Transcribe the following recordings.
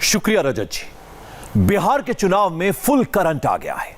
शुक्रिया रजत जी। बिहार के चुनाव में फुल करंट आ गया है।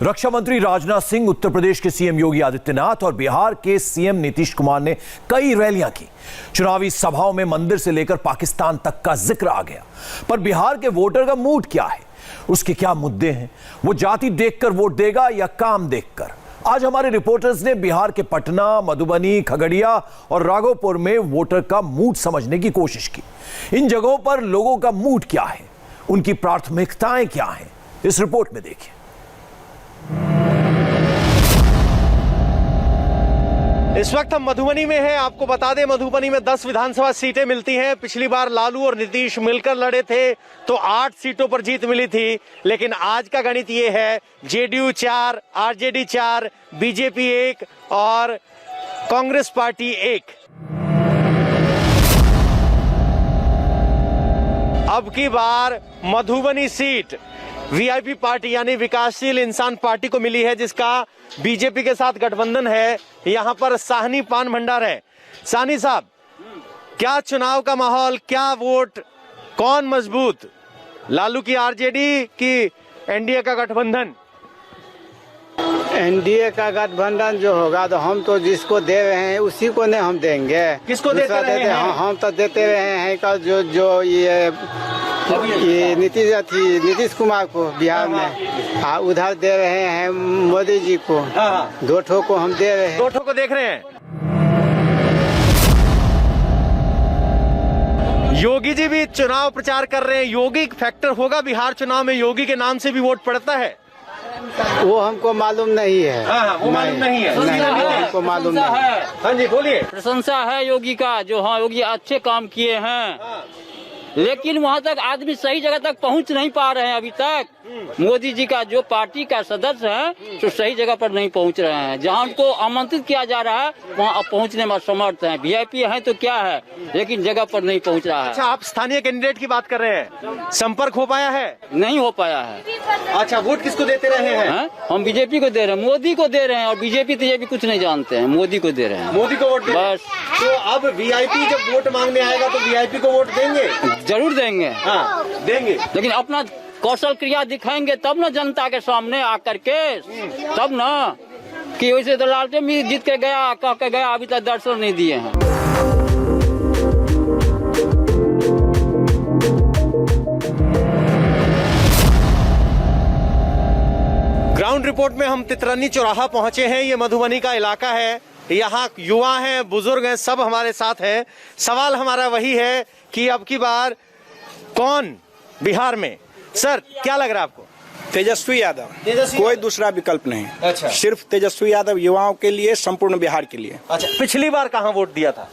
रक्षा मंत्री राजनाथ सिंह, उत्तर प्रदेश के सीएम योगी आदित्यनाथ और बिहार के सीएम नीतीश कुमार ने कई रैलियां की। चुनावी सभाओं में मंदिर से लेकर पाकिस्तान तक का जिक्र आ गया। पर बिहार के वोटर का मूड क्या है, उसके क्या मुद्दे हैं? वो जाति देखकर वोट देगा या काम देखकर? आज हमारे रिपोर्टर्स ने बिहार के पटना, मधुबनी, खगड़िया और राघोपुर में वोटर का मूड समझने की कोशिश की। इन जगहों पर लोगों का मूड क्या है, उनकी प्राथमिकताएं क्या हैं, इस रिपोर्ट में देखिए। इस वक्त हम मधुबनी में हैं। आपको बता दें, मधुबनी में 10 विधानसभा सीटें मिलती हैं। पिछली बार लालू और नीतीश मिलकर लड़े थे तो 8 सीटों पर जीत मिली थी। लेकिन आज का गणित ये है, जेडीयू 4, आरजेडी 4, बीजेपी 1 और कांग्रेस पार्टी 1। अब की बार मधुबनी सीट वीआईपी पार्टी यानी विकासशील इंसान पार्टी को मिली है, जिसका बीजेपी के साथ गठबंधन है। यहां पर साहनी पान भंडार है। साहनी साहब, क्या चुनाव का माहौल, क्या वोट, कौन मजबूत, लालू की आरजेडी की एनडीए का गठबंधन? एनडीए का गठबंधन जो होगा तो हम तो जिसको दे रहे हैं उसी को नहीं हम देंगे। किसको देते रहे हैं? हम तो देते रहे हैं का जो ये नीतीश कुमार को बिहार में, उधर दे रहे हैं मोदी जी को। दो ठो को हम दे रहे हैं। 2 ठो को देख रहे हैं। योगी जी भी चुनाव प्रचार कर रहे हैं। योगी फैक्टर होगा बिहार चुनाव में? योगी के नाम से भी वोट पड़ता है? वो हमको मालूम नहीं है। वो मालूम नहीं है। हमको मालूम नहीं है। हाँ जी, बोलिए। प्रशंसा है योगी का, जो योगी अच्छे काम किए हैं। लेकिन वहाँ तक आदमी सही जगह तक पहुँच नहीं पा रहे हैं अभी तक। मोदी जी का जो पार्टी का सदस्य है तो सही जगह पर नहीं पहुँच रहे हैं। जहाँ उनको आमंत्रित किया जा रहा है वहाँ अब पहुँचने में असमर्थ हैं। वीआईपी है तो क्या है, लेकिन जगह पर नहीं पहुँच रहा है। अच्छा, आप स्थानीय कैंडिडेट की बात कर रहे हैं, संपर्क हो पाया है? नहीं हो पाया है। अच्छा, वोट किसको देते रहे हैं? हम बीजेपी को दे रहे हैं, मोदी को दे रहे हैं। और बीजेपी तो कुछ नहीं जानते हैं, मोदी को दे रहे हैं। मोदी को वोट बस। तो अब वीआईपी जब वोट मांगने आएगा तो वीआईपी को वोट देंगे? जरूर देंगे। हाँ, देंगे। लेकिन अपना कौशल क्रिया दिखाएंगे तब ना जनता के सामने आकर के, तब ना कि वैसे तो लालटेन भी जीत के गया, कह के गया, अभी तक दर्शन नहीं दिए हैं। ग्राउंड रिपोर्ट में हम तितरनी चौराहा पहुंचे हैं। ये मधुबनी का इलाका है। यहाँ युवा हैं, बुजुर्ग हैं, सब हमारे साथ हैं। सवाल हमारा वही है कि अब की बार कौन बिहार में? सर, क्या लग रहा है आपको? तेजस्वी यादव, कोई दूसरा विकल्प नहीं। अच्छा, सिर्फ तेजस्वी यादव युवाओं के लिए, संपूर्ण बिहार के लिए। अच्छा, पिछली बार कहाँ वोट दिया था?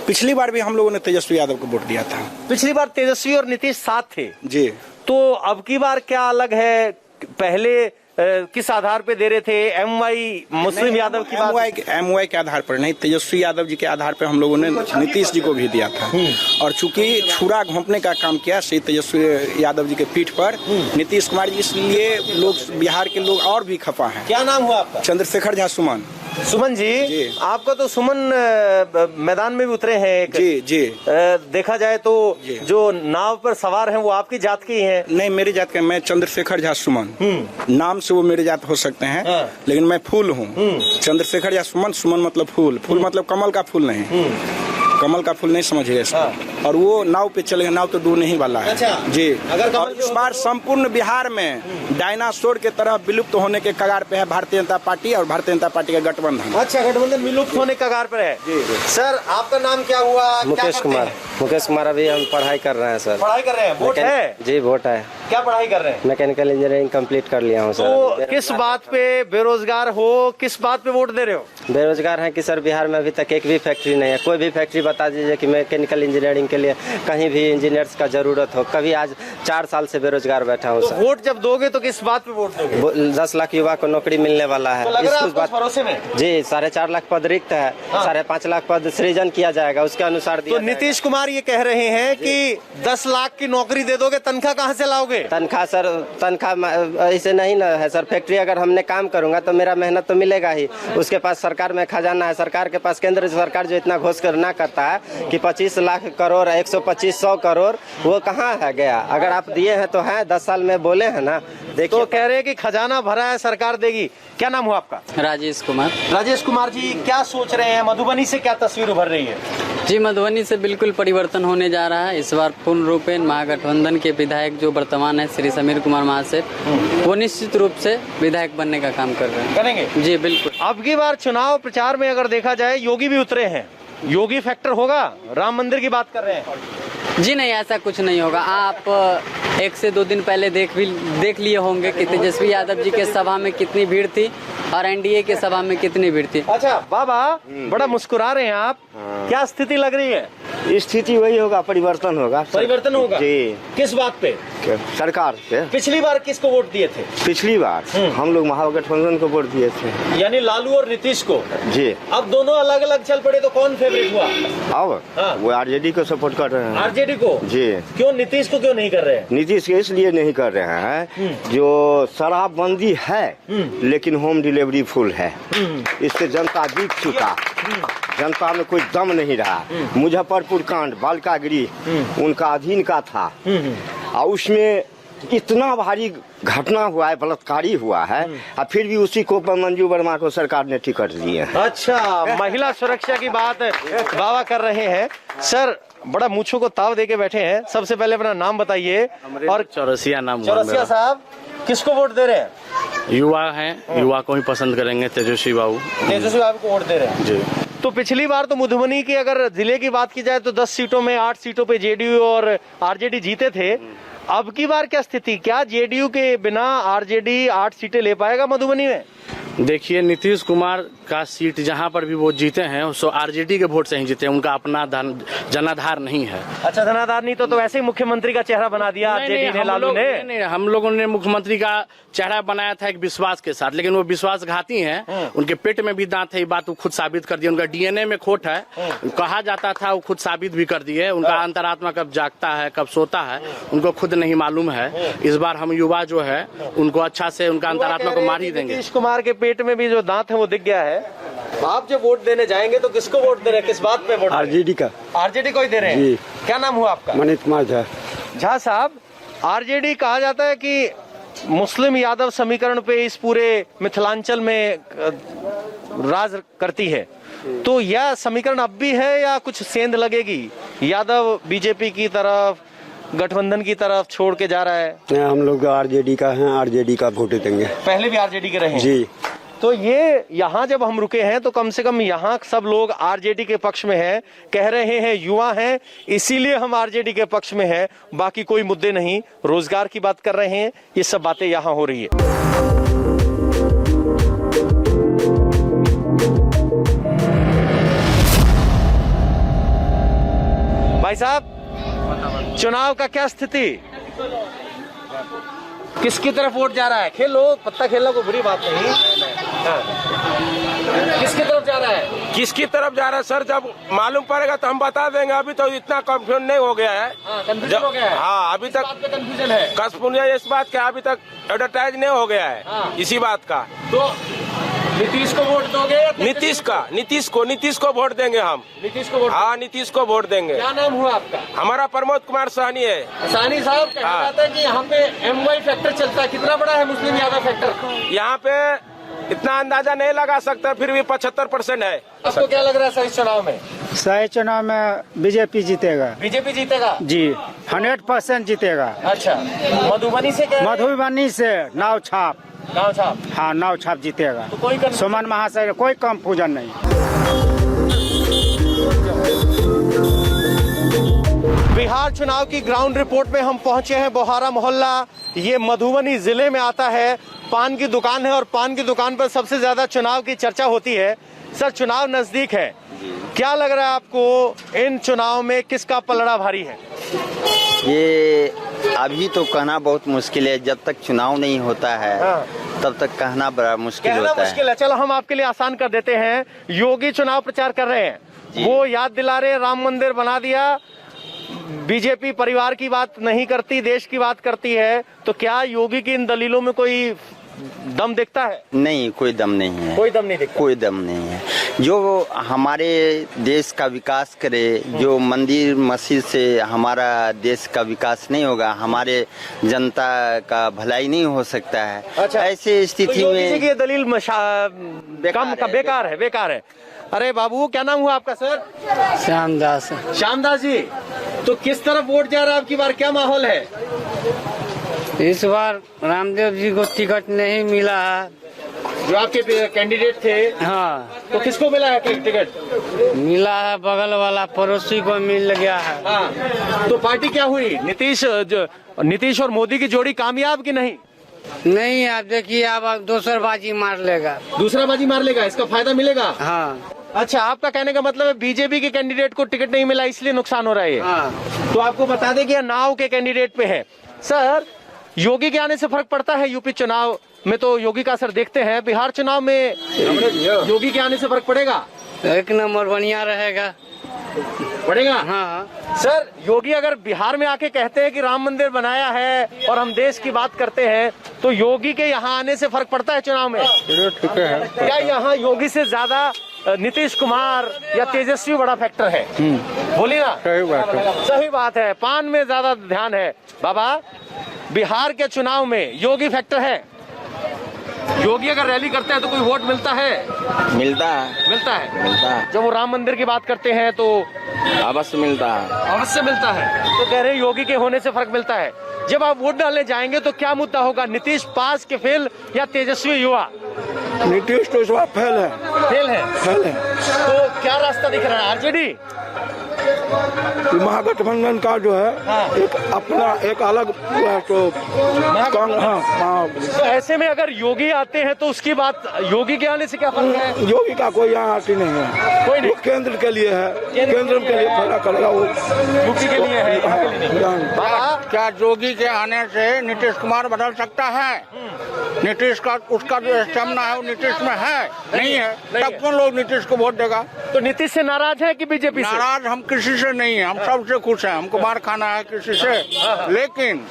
पिछली बार भी हम लोगों ने तेजस्वी यादव को वोट दिया था। पिछली बार तेजस्वी और नीतीश साथ थे जी। तो अब की बार क्या अलग है? पहले किस आधार पे दे रहे थे? एमवाई मुस्लिम यादव की बात? एमवाई के आधार पर नहीं, तेजस्वी यादव जी के आधार पर हम लोगों ने नीतीश जी को भी दिया था। और चूंकि छुरा घोंपने का काम किया श्री तेजस्वी यादव जी के पीठ पर नीतीश कुमार जी, इसलिए लोग, बिहार के लोग और भी खफा हैं। क्या नाम हुआ आपका? चंद्रशेखर झा सुमन। सुमन जी, आपका तो सुमन मैदान में भी उतरे हैं। जी। देखा जाए तो जो नाव पर सवार हैं वो आपकी जात के ही हैं? नहीं, मेरी जात का, मैं चंद्रशेखर झा सुमन। नाम से वो मेरे जात हो सकते हैं। लेकिन मैं फूल हूँ। चंद्रशेखर झा सुमन, सुमन मतलब फूल, फूल मतलब कमल का फूल नहीं, कमल का फूल नहीं समझिए इसको। और वो नाव पे चलेगा, नाव तो डूबने ही वाला है। अच्छा, जी। अगर और इस बार संपूर्ण बिहार में डायनासोर के तरह विलुप्त होने के कगार पे है भारतीय जनता पार्टी और भारतीय जनता पार्टी का गठबंधन। अच्छा, गठबंधन विलुप्त होने के कगार पर है। जी। सर, आपका नाम क्या हुआ? मुकेश कुमार। मुकेश कुमार, अभी हम पढ़ाई कर रहे हैं सर। पढ़ाई कर रहे हैं? वोट है? जी, वोट है। क्या पढ़ाई कर रहे हैं? मैकेनिकल इंजीनियरिंग कंप्लीट कर लिया हूँ सर। तो किस बात पे बेरोजगार हो, किस बात पे वोट दे रहे हो? बेरोजगार हैं कि सर बिहार में अभी तक एक भी फैक्ट्री नहीं है। कोई भी फैक्ट्री बता दीजिए कि मैकेनिकल इंजीनियरिंग के लिए कहीं भी इंजीनियर्स का जरूरत हो। कभी आज 4 साल से बेरोजगार बैठा हूँ सर। वोट जब दोगे तो किस बात पे वोट दोगे? 10 लाख युवा को नौकरी मिलने वाला है। तो लग रहा है आपको भरोसे में? जी, 4.5 लाख पद रिक्त है। 5.5 लाख पद सृजन किया जाएगा, उसके अनुसार तो नीतीश कुमार ये कह रहे हैं कि 10 लाख की नौकरी दे दोगे, तनख्वाह कहाँ से लाओगे? दोगे? तनख्वाह सर, तनख्वाह ऐसे नहीं ना है सर। फैक्ट्री अगर हमने काम करूंगा तो मेरा मेहनत तो मिलेगा ही। उसके पास सरकार में खजाना है, सरकार के पास केंद्र सरकार जो इतना घोषणा करता है कि 25 लाख करोड़ 125-100 करोड़, वो कहाँ है गया? अगर आप दिए हैं तो है, 10 साल में बोले हैं ना। देखिए तो कह रहे हैं कि खजाना भरा है, सरकार देगी। क्या नाम हुआ आपका? राजेश कुमार। राजेश कुमार जी, क्या सोच रहे हैं? मधुबनी से क्या तस्वीर उभर रही है? जी, मधुबनी से बिल्कुल परिवर्तन होने जा रहा है। इस बार पूर्ण रूपेण महागठबंधन के विधायक जो वर्तमान है श्री समीर कुमार महाशय, वो निश्चित रूप से विधायक बनने का काम कर रहे हैं। करेंगे जी बिल्कुल। अब की बार चुनाव प्रचार में अगर देखा जाए, योगी भी उतरे हैं। योगी फैक्टर होगा? राम मंदिर की बात कर रहे हैं। जी नहीं, ऐसा कुछ नहीं होगा। आप 1 से 2 दिन पहले देख लिए होंगे कि तेजस्वी यादव जी के सभा में कितनी भीड़ थी और एनडीए के सभा में कितनी भीड़ थी। अच्छा बाबा, बड़ा मुस्कुरा रहे हैं आप। क्या स्थिति लग रही है? स्थिति वही होगा, परिवर्तन होगा। परिवर्तन होगा जी। किस बात पे? सरकार पे। पिछली बार किसको वोट दिए थे? पिछली बार हम लोग महागठबंधन को वोट दिए थे, यानी लालू और नीतीश को। जी। अब दोनों अलग अलग चल पड़े तो कौन फेवरेट हुआ? अब हाँ। वो आरजेडी को सपोर्ट कर रहे हैं। आरजेडी को? जी। क्यों नीतीश को क्यों नहीं कर रहे हैं? नीतीश को इसलिए नहीं कर रहे हैं, जो शराबबंदी है लेकिन होम डिलीवरी फुल है, इससे जनता जीत चुका। जनता में कोई दम नहीं रहा। मुजफ्फरपुर कांड, बालिकागृह उनका अधीन का था और उसमें इतना भारी घटना हुआ है, बलात्कारी हुआ है, और फिर भी उसी को मंजू वर्मा को सरकार ने टिकट दिए। अच्छा, महिला सुरक्षा की बात बाबा कर रहे हैं। सर, बड़ा मूछों को ताव दे के बैठे हैं। सबसे पहले अपना नाम बताइए। और चौरसिया नाम। चौरसिया साहब, किसको वोट दे रहे हैं? युवा हैं, युवा को ही पसंद करेंगे। तेजस्वी बाबू। तेजस्वी बाबू को वोट दे रहे हैं जी। तो पिछली बार तो मधुबनी की अगर जिले की बात की जाए तो 10 सीटों में 8 सीटों पे जेडीयू और आरजेडी जीते थे। अब की बार क्या स्थिति? क्या जेडीयू के बिना आरजेडी 8 सीटें ले पाएगा मधुबनी में? देखिए, नीतीश कुमार का सीट जहां पर भी वो जीते हैं सो आरजेडी के वोट से ही जीते हैं। उनका अपना जनाधार नहीं है। अच्छा, जनाधार नहीं तो वैसे ही मुख्यमंत्री का चेहरा बना दिया आरजेडी ने, लालू ने। नहीं, हम लोगों ने मुख्यमंत्री का चेहरा बनाया था एक विश्वास के साथ, लेकिन वो विश्वासघाती हैं। उनके पेट में भी दांत है, ये बात वो खुद साबित कर दिए। उनका डीएनए में खोट है, कहा जाता था, वो खुद साबित भी कर दिए। उनका अंतरात्मा कब जागता है, कब सोता है, उनको खुद नहीं मालूम है। इस बार हम युवा जो है उनको अच्छा से उनका अंतरात्मा को मार ही देंगे। नीतीश कुमार के पेट में भी जो दांत है वो दिख गया है। आप जब वोट देने जाएंगे तो किसको वोट दे रहे हैं? किस बात पे वोट? आरजेडी का। आरजेडी को ही दे रहे हैं जी। क्या नाम हुआ आपका? मनीष कुमार झा। झा साहब, आरजेडी कहा जाता है कि मुस्लिम यादव समीकरण पे इस पूरे मिथिलांचल में राज करती है, तो यह समीकरण अब भी है या कुछ सेंध लगेगी? यादव बीजेपी की तरफ, गठबंधन की तरफ छोड़ के जा रहा है। हम लोग आरजेडी का हैं, आरजेडी का वोट देंगे। पहले भी आरजेडी के रहे जी। तो ये यहाँ जब हम रुके हैं तो कम से कम यहाँ सब लोग आरजेडी के पक्ष में हैं, कह रहे हैं युवा हैं इसीलिए हम आरजेडी के पक्ष में हैं, बाकी कोई मुद्दे नहीं। रोजगार की बात कर रहे हैं, ये सब बातें यहाँ हो रही है। भाई साहब, चुनाव का क्या स्थिति? किसकी तरफ वोट जा रहा है? खेलो, पत्ता खेलना कोई बुरी बात नहीं। हाँ। किसकी तरफ जा रहा है? किसकी तरफ जा रहा है सर? जब मालूम पड़ेगा तो हम बता देंगे। अभी तो इतना कंफ्यूजन नहीं हो गया है। कंफ्यूजन हो गया है। हाँ, अभी तक कंफ्यूजन है। कंफ्यूजन इस बात का अभी तक एडवर्टाइज नहीं हो गया है। हाँ। इसी बात का। तो नीतीश को वोट दोगे? नीतीश को वोट देंगे हम। नीतीश को वोट? हाँ, नीतीश को वोट देंगे। क्या नाम हुआ आपका? हमारा प्रमोद कुमार साहनी है। सानी साहब, कहा जाता है कि यहाँ पे एमवाई फैक्टर चलता है। कितना बड़ा है मुस्लिम यादव फैक्टर? यहाँ पे इतना अंदाजा नहीं लगा सकता, फिर भी 75% है। आपको क्या लग रहा है सही चुनाव में? सही चुनाव में बीजेपी जीतेगा। बीजेपी जीतेगा जी, 100% जीतेगा। अच्छा, मधुबनी से क्या? मधुबनी से नाव छाप। नाव छाप? हाँ, नाव छाप जीतेगा। तो कोई सुमन महाशय, कोई कंफ्यूजन नहीं। बिहार चुनाव की ग्राउंड रिपोर्ट में हम पहुंचे हैं। बोहारा मोहल्ला ये मधुबनी जिले में आता है। पान की दुकान है और पान की दुकान पर सबसे ज्यादा चुनाव की चर्चा होती है। सर, चुनाव नजदीक है, क्या लग रहा है आपको इन चुनाव में किसका पलड़ा भारी है? ये अभी तो कहना बहुत मुश्किल है। जब तक चुनाव नहीं होता है तब तक कहना बड़ा मुश्किल होता है। चलो हम आपके लिए आसान कर देते हैं। योगी चुनाव प्रचार कर रहे हैं, वो याद दिला रहे राम मंदिर बना दिया, बीजेपी परिवार की बात नहीं करती, देश की बात करती है, तो क्या योगी की इन दलीलों में कोई दम दिखता है? नहीं, कोई दम नहीं है। कोई दम नहीं दिखता। कोई दम नहीं है। जो हमारे देश का विकास करे, जो मंदिर मस्जिद से हमारा देश का विकास नहीं होगा, हमारे जनता का भलाई नहीं हो सकता है। अच्छा, ऐसे स्थिति तो में की ये दलील बेकार है। अरे बाबू, क्या नाम हुआ आपका सर? श्यामदास। श्यामदास जी, तो किस तरफ वोट जा रहा है आपकी बार, क्या माहौल है? इस बार रामदेव जी को टिकट नहीं मिला है। जो आपके कैंडिडेट थे, हाँ, तो किसको मिला है टिकट? मिला है बगल वाला पड़ोसी को मिल गया है। हाँ, तो पार्टी क्या हुई? नीतीश और मोदी की जोड़ी कामयाब की नहीं? नहीं, आप देखिए, अब दूसरा बाजी मार लेगा। दूसरा बाजी मार लेगा, इसका फायदा मिलेगा। हाँ। अच्छा, आपका कहने का मतलब है बीजेपी के कैंडिडेट को टिकट नहीं मिला इसलिए नुकसान हो रहा है। हाँ। तो आपको बता दें कि नाव के कैंडिडेट पे है। सर, योगी के आने से फर्क पड़ता है? यूपी चुनाव में तो योगी का असर देखते हैं, बिहार चुनाव में योगी के आने से फर्क पड़ेगा? एक नंबर बढ़िया रहेगा। पड़ेगा? हाँ। सर, योगी अगर बिहार में आके कहते हैं कि राम मंदिर बनाया है और हम देश की बात करते हैं, तो योगी के यहाँ आने से फर्क पड़ता है चुनाव में? ठीक है। क्या यहाँ योगी से ज्यादा नीतीश कुमार या तेजस्वी बड़ा फैक्टर है? बोली ना। सही बात है। सही बात है, पान में ज्यादा ध्यान है। बाबा, बिहार के चुनाव में योगी फैक्टर है। योगी अगर रैली करते हैं तो कोई वोट मिलता है? मिलता है। जब वो राम मंदिर की बात करते हैं तो अवश्य मिलता है। तो कह रहे हैं योगी के होने से फर्क मिलता है। जब आप वोट डालने जाएंगे तो क्या मुद्दा होगा? नीतीश पास के फेल या तेजस्वी युवा? नीतीश तो इस बार फेल है। तो क्या रास्ता दिख रहा है? आरजेडी, महागठबंधन का जो है, हाँ, एक अपना एक अलग तो तो ऐसे में अगर योगी आते हैं तो उसकी बात, योगी के आने से क्या फर्क है? योगी का कोई यहाँ आती नहीं है। कोई नहीं। वो केंद्र के लिए है, केंद्र के लिए खड़ा करेगा वो। यूपी के लिए है, यहाँ के लिए नहीं। बाबा, क्या योगी के आने से नीतीश कुमार बदल सकता है? नीतीश का उसका जो स्टेमिना है वो नीतीश में है नहीं है, तब कौन लोग नीतीश को वोट देगा? तो नीतीश से नाराज है कि बीजेपी से? नाराज हम किसी से नहीं है, हम सबसे खुश हैं। हमको मार खाना है किसी से, लेकिन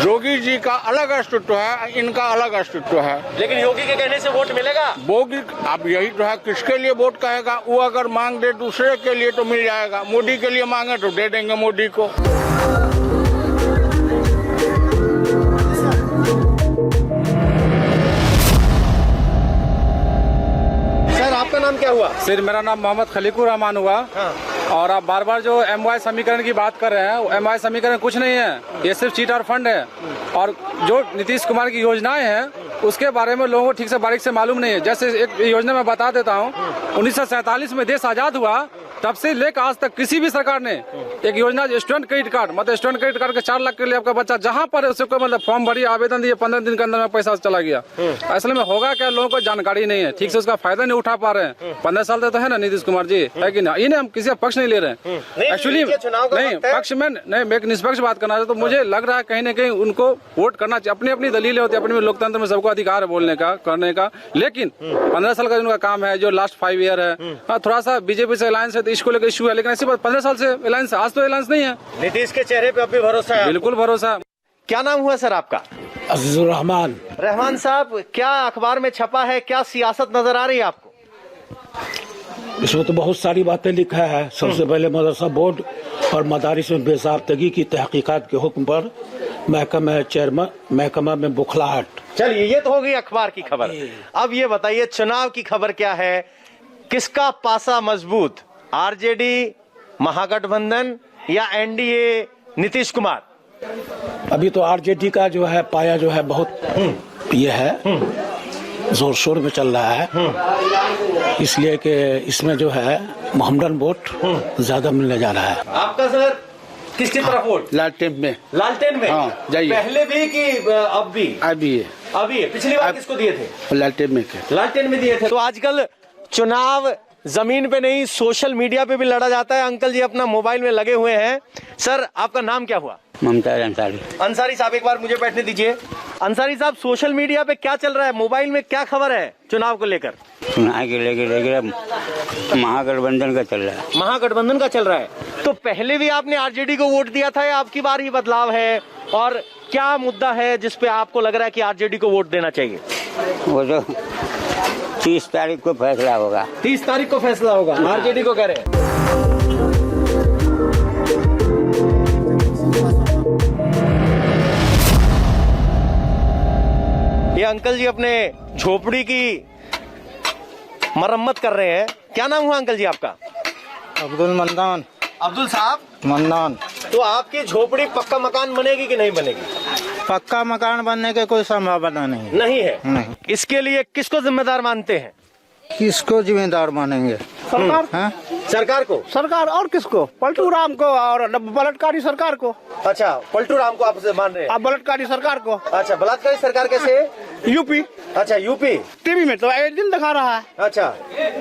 योगी जी का अलग अस्तित्व है, इनका अलग अस्तित्व है। लेकिन योगी के कहने से वोट मिलेगा? योगी अब यही तो है, किसके लिए वोट कहेगा? वो अगर मांग दे दूसरे के लिए तो मिल जाएगा, मोदी के लिए मांगे तो दे देंगे मोदी को। आपका नाम क्या हुआ? सर, मेरा नाम मोहम्मद खलीकुर रहमान हुआ। हाँ। और आप बार बार जो MY समीकरण की बात कर रहे हैं, MY समीकरण कुछ नहीं है, ये सिर्फ चीट और फंड है। और जो नीतीश कुमार की योजनाएं हैं उसके बारे में लोगों को ठीक से बारीक से मालूम नहीं है। जैसे एक योजना मैं बता देता हूँ, 1947 में देश आजाद हुआ, तब से लेकर आज तक किसी भी सरकार ने एक योजना स्टूडेंट क्रेडिट कार्ड, मतलब स्टूडेंट क्रेडिट कार्ड के 4 लाख के लिए आपका बच्चा जहाँ पर है उसको मतलब फॉर्म भरी, आवेदन दिए, 15 दिन के अंदर में पैसा चला गया। असल में होगा क्या, लोगों को जानकारी नहीं है, ठीक से उसका फायदा नहीं उठा पा रहे हैं। 15 साल तक तो है ना नीतीश कुमार जी, है कि ना? इन्हें हम किसी का पक्ष नहीं ले रहे हैं एक्चुअली, नहीं पक्ष में नहीं, मैं एक निष्पक्ष बात करना चाहता हूँ। तो मुझे लग रहा है कहीं ना कहीं उनको वोट करना चाहिए। अपनी अपनी दलीलें होती है, अपने लोकतंत्र में सबको अधिकार है बोलने का, करने का, लेकिन 15 साल का उनका काम है, जो लास्ट 5 ईयर है, थोड़ा सा बीजेपी से अलायंस है तो इसको लेकर इशू है, लेकिन ऐसी बात 15 साल से अलायंस, आज तो अलायंस नहीं है। नीतीश के चेहरे पे अब भी भरोसा है? बिल्कुल भरोसा। क्या नाम हुआ सर आपका? अजीजुर रहमान। रहमान साहब, क्या अखबार में छपा है, क्या सियासत नजर आ रही है आपको? इसमें तो बहुत सारी बातें लिखा है। सबसे पहले मदरसा बोर्ड और मदारिस में बेज़ाब्तगी की तहकीकात के हुक्म पर महकमा में बुखलाहट। चलिए, ये तो हो गई अखबार की खबर। अब ये बताइए, चुनाव की खबर क्या है? किसका पासा मजबूत, आरजेडी, महागठबंधन या एनडीए नीतीश कुमार? अभी तो आरजेडी का जो है पाया जो है बहुत ये है, जोर शोर में चल रहा है, इसलिए कि इसमें जो है मोहम्मदन वोट ज्यादा मिलने जा रहा है। आपका सर किसकी तरफ वोट? लालटेन में। लालटेन में? हाँ, जाइए। पहले भी कि अब भी? अभी है। अभी है। पिछली बार किसको दिए थे? लालटेन में। लालटेन में दिए थे। तो आजकल चुनाव जमीन पे नहीं, सोशल मीडिया पे भी लड़ा जाता है। अंकल जी अपना मोबाइल में लगे हुए हैं। सर, आपका नाम क्या हुआ? मुमताज अंसारी। अंसारी साहब, एक बार मुझे बैठने दीजिए। अंसारी साहब, सोशल मीडिया पे क्या चल रहा है, मोबाइल में क्या खबर है चुनाव को लेकर? चुनाव के लेकर महागठबंधन का चल रहा है। महागठबंधन का चल रहा है। तो पहले भी आपने आरजेडी को वोट दिया था या आपकी बार ही बदलाव है? और क्या मुद्दा है जिस पे आपको लग रहा है कि आरजेडी को वोट देना चाहिए? वो जो 30 तारीख को फैसला होगा। 30 तारीख को फैसला होगा, आरजेडी को कह रहे हैं। ये अंकल जी अपने झोपड़ी की मरम्मत कर रहे हैं। क्या नाम हुआ अंकल जी आपका? अब्दुल मन्नान। अब्दुल साहब मन्नान। तो आपकी झोपड़ी पक्का मकान बनेगी कि नहीं बनेगी? पक्का मकान बनने की कोई संभावना नहीं है। नहीं। इसके लिए किसको जिम्मेदार मानते हैं? किसको जिम्मेदार मानेंगे? सरकार। सरकार को? सरकार और किसको? पलटू राम को और बलात्कारी सरकार को। अच्छा, पलटू राम को आप मान रहे हैं? अब बलात्कारी सरकार को। अच्छा, बलात्कारी सरकार कैसे? यूपी। अच्छा, यूपी। टीवी में तो एक दिन दिखा रहा है। अच्छा,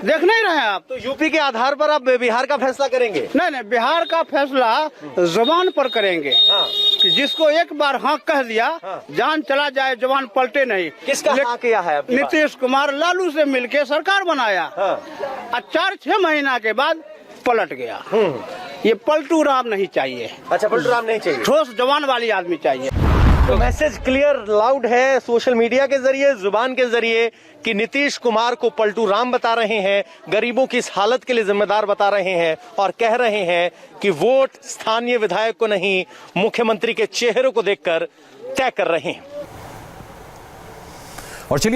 देख नहीं रहे हैं आप? तो यूपी के आधार पर आप बिहार का फैसला करेंगे? नहीं, बिहार का फैसला जुबान पर करेंगे। कि जिसको एक बार हाँ कह दिया, जान चला जाए जुबान पलटे नहीं। किसका हाँ किया है? नीतीश कुमार लालू से मिलके सरकार बनाया और 4-6 महीना के बाद पलट गया। ये पलटू राम नहीं चाहिए। अच्छा, पलटू राम नहीं चाहिए, ठोस जवान वाली आदमी चाहिए। तो मैसेज क्लियर लाउड है सोशल मीडिया के जरिए, जुबान के जरिए, कि नीतीश कुमार को पलटू राम बता रहे हैं, गरीबों की इस हालत के लिए जिम्मेदार बता रहे हैं और कह रहे हैं कि वोट स्थानीय विधायक को नहीं, मुख्यमंत्री के चेहरे को देखकर तय कर रहे हैं। और चलिए